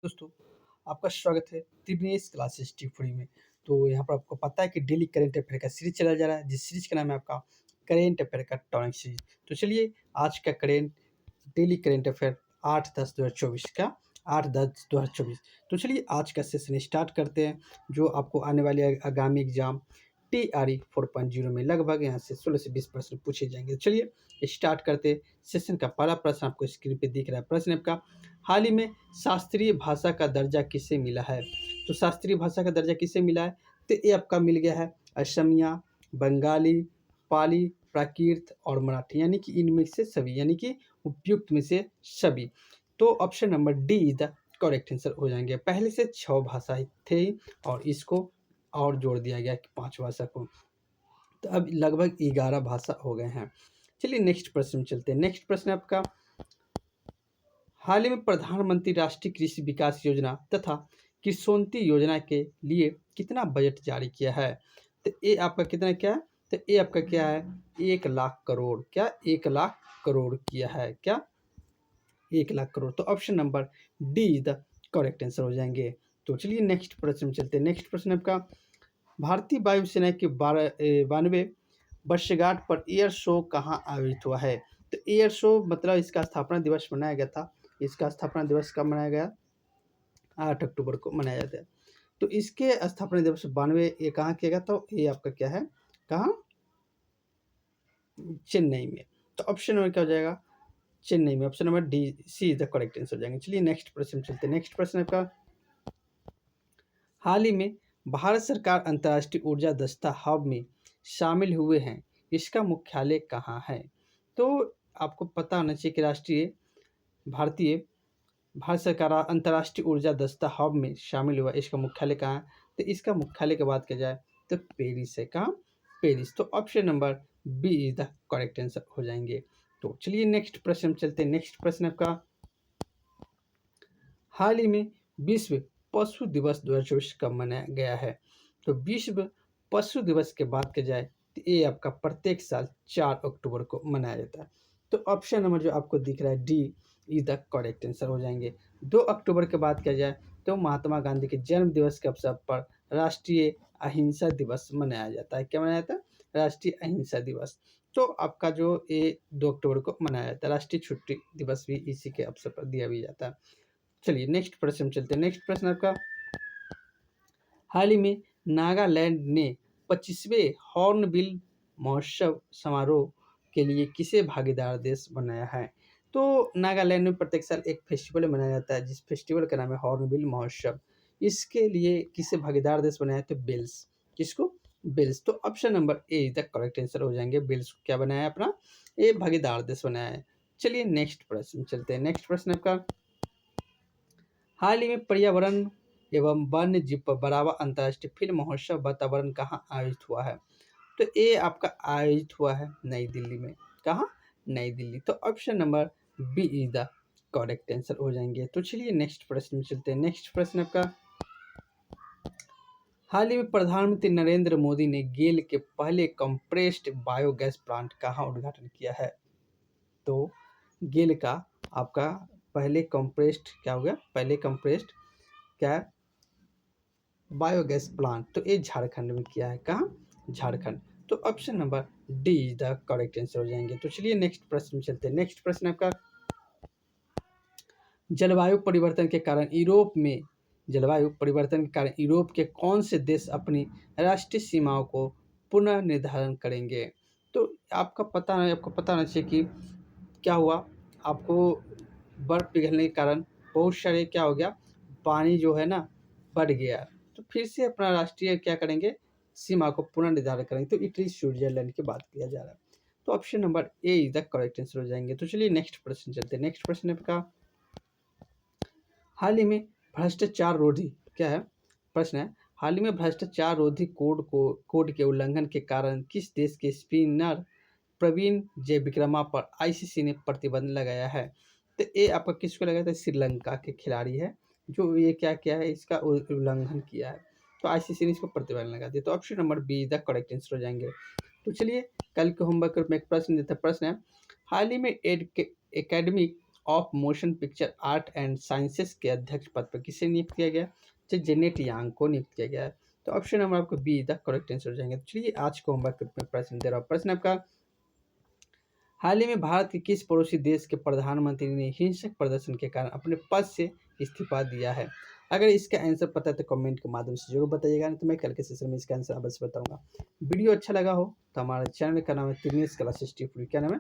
दोस्तों, आपका स्वागत है दिनेश क्लासेस टी3 में। तो यहाँ पर आपको पता है कि डेली करंट अफेयर का सीरीज चला जा रहा है, जिस सीरीज का नाम है आपका करंट अफेयर का टॉनिक सीरीज। तो चलिए आज का डेली करंट अफेयर 8/10/2024 का 8/10/2024। तो चलिए आज का सेशन स्टार्ट करते हैं, जो आपको आने वाले आगामी एग्जाम TRE 4.0 में लगभग यहाँ से 16 से 20 प्रश्न पूछे जाएंगे। तो चलिए स्टार्ट करते हैं। सेशन का पहला प्रश्न आपको स्क्रीन पे दिख रहा है। प्रश्न आपका, हाल ही में शास्त्रीय भाषा का दर्जा किसे मिला है? तो शास्त्रीय भाषा का दर्जा किसे मिला है? तो ये आपका मिल गया है असमिया, बंगाली, पाली, प्राकृत और मराठी, यानी कि इनमें से सभी, यानी कि उपयुक्त में से सभी। तो option number D is the correct answer हो जाएंगे। पहले से 6 भाषा थे और इसको और जोड़ दिया गया कि 5 भाषा को, तो अब लगभग 11 भाषा हो गए हैं। चलिए नेक्स्ट प्रश्न में चलते हैं। नेक्स्ट प्रश्न आपका, हाल ही में प्रधानमंत्री राष्ट्रीय कृषि विकास योजना तथा कृषोन्नति योजना के लिए कितना बजट जारी किया है? तो ये आपका कितना क्या है? तो ये आपका क्या है? 1,00,000 करोड़। क्या 1,00,000 करोड़ किया है? क्या 1,00,000 करोड़? तो option number D is the correct answer हो जाएंगे। तो चलिए नेक्स्ट प्रश्न में चलते हैं। नेक्स्ट प्रश्न आपका, भारतीय वायुसेना के 92 वर्षगांठ पर एयर शो कहाँ आयोजित हुआ है? तो एयर शो मतलब इसका स्थापना दिवस मनाया गया था। इसका स्थापना दिवस कब मनाया गया? 8 अक्टूबर को मनाया जाता है। तो इसके स्थापना दिवस 92 ये कहाँ किया गया था? ये आपका क्या है? कहाँ? चेन्नई में। तो ऑप्शन नंबर क्या हो जाएगा? चेन्नई में। Option number D C is the correct answer हो जाएंगे। चलिए नेक्स्ट प्रश्न चलते हैं। नेक्स्ट प्रश्न आपका, हाल ही में भारत सरकार अंतर्राष्ट्रीय ऊर्जा दस्ता हब में शामिल हुए हैं, इसका मुख्यालय कहाँ है? तो आपको पता होना चाहिए कि भारत सरकार अंतर्राष्ट्रीय ऊर्जा दस्ता हब में शामिल हुआ, इसका मुख्यालय कहाँ है? तो इसका मुख्यालय की बात की जाए तो पेरिस है। कहाँ? पेरिस। तो option number B is the correct answer हो जाएंगे। तो चलिए नेक्स्ट प्रश्न चलते हैं। नेक्स्ट प्रश्न आपका, हाल ही में विश्व पशु दिवस 2024 कब मनाया गया है? तो विश्व पशु दिवस की बात की जाए तो ये आपका प्रत्येक साल 4 अक्टूबर को मनाया जाता है। तो ऑप्शन नंबर जो आपको दिख रहा है D is the correct answer हो जाएंगे। 2 अक्टूबर की बात किया जाए तो महात्मा गांधी के जन्म दिवस के अवसर पर राष्ट्रीय अहिंसा दिवस मनाया जाता है। क्या मनाया जाता है? राष्ट्रीय अहिंसा दिवस। तो आपका जो ये 2 अक्टूबर को मनाया जाता है। राष्ट्रीय छुट्टी दिवस भी इसी के अवसर पर दिया भी जाता है। चलिए नेक्स्ट प्रश्न चलते हैं। नेक्स्ट प्रश्न आपका, हाल ही में नागालैंड ने 25वें हॉर्नबिल महोत्सव समारोह के लिए किसे भागीदार देश बनाया है? तो नागालैंड में प्रत्येक साल एक फेस्टिवल मनाया जाता है, जिस फेस्टिवल का नाम है हॉर्नबिल महोत्सव। इसके लिए किसे भागीदार देश बनाया? तो बेल्स। किसको? बेल्स। तो option number A is the correct answer हो जाएंगे। बेल्स को क्या बनाया है अपना? ये भागीदार देश बनाया है। चलिए नेक्स्ट प्रश्न चलते हैं। नेक्स्ट प्रश्न आपका, हाल ही में पर्यावरण एवं वन्य जीव पर बढ़ावा अंतर्राष्ट्रीय फिल्म महोत्सव वातावरण कहाँ आयोजित हुआ है? तो ये आपका आयोजित हुआ है नई दिल्ली में। कहाँ? नई दिल्ली। तो option number B is the correct answer हो जाएंगे। तो चलिए नेक्स्ट प्रश्न में चलते हैं। नेक्स्ट प्रश्न आपका, हाल ही में प्रधानमंत्री नरेंद्र मोदी ने गेल के पहले कंप्रेस्ड बायोगैस प्लांट कहाँ उद्घाटन किया है? तो गेल का आपका पहले कंप्रेस्ड क्या हो गया? पहले कंप्रेस्ड क्या? Biogas plant. तो ये झारखंड में किया है। कहाँ? झारखंड। तो option number D is the correct answer हो जाएंगे। तो चलिए नेक्स्ट प्रश्न में चलते हैं। नेक्स्ट प्रश्न आपका, जलवायु परिवर्तन के कारण यूरोप में जलवायु परिवर्तन के कारण यूरोप के कौन से देश अपनी राष्ट्रीय सीमाओं को पुनः निर्धारण करेंगे? तो आपको पता होना चाहिए कि क्या हुआ, आपको बर्फ पिघलने के कारण बहुत सारे क्या हो गया, पानी जो है ना बढ़ गया। तो फिर से अपना राष्ट्रीय क्या करेंगे? सीमा को पुनर्निर्धारण करेंगे। तो इटली स्विट्जरलैंड की बात किया जा रहा है। तो option number A is the correct answer हो जाएंगे। तो चलिए नेक्स्ट प्रश्न चलते हैं। नेक्स्ट प्रश्न आपका, हाल ही में भ्रष्टाचार रोधी क्या है? प्रश्न है, हाल ही में भ्रष्टाचार रोधी कोड के उल्लंघन के कारण किस देश के स्पिनर प्रवीण जयविक्रमा पर आईसीसी ने प्रतिबंध लगाया है? तो ये आपका किसको लगाया था? श्रीलंका के खिलाड़ी है जो ये क्या किया है, इसका उल्लंघन किया है। तो आईसीसी ने इसको प्रतिबंध लगा दिया। तो option number be the correct answer हो जाएंगे। तो चलिए कल के होमवर्क में एक प्रश्न देता। प्रश्न है, हाल ही में academic of motion picture art and sciences के अध्यक्ष पद पर किसे नियुक्त किया गया? तो जेनेट यांग को नियुक्त किया गया है। तो ऑप्शन नंबर आपको बी द करेक्ट आंसर हो जाएंगे। तो चलिए आज को होमवर्क के रूप में प्रश्न दे रहा हूँ। प्रश्न आपका, हाल ही में भारत के किस पड़ोसी देश के प्रधानमंत्री ने हिंसक प्रदर्शन के कारण अपने पद से इस्तीफा दिया है? अगर इसका आंसर पता है तो कमेंट के माध्यम से जरूर बताइएगा, नहीं तो मैं कल के सेशन में इसका आंसर अवश्य बताऊंगा। वीडियो अच्छा लगा हो तो हमारे चैनल का नाम है त्रिनेश क्लासेस टी3। क्या नाम है?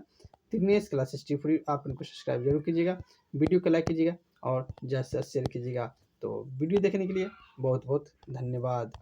त्रिनेश क्लासेस टी3। आप इनको सब्सक्राइब जरूर कीजिएगा, वीडियो को लाइक कीजिएगा और ज़्यादा से ज़्यादा शेयर कीजिएगा। तो वीडियो देखने के लिए बहुत बहुत धन्यवाद।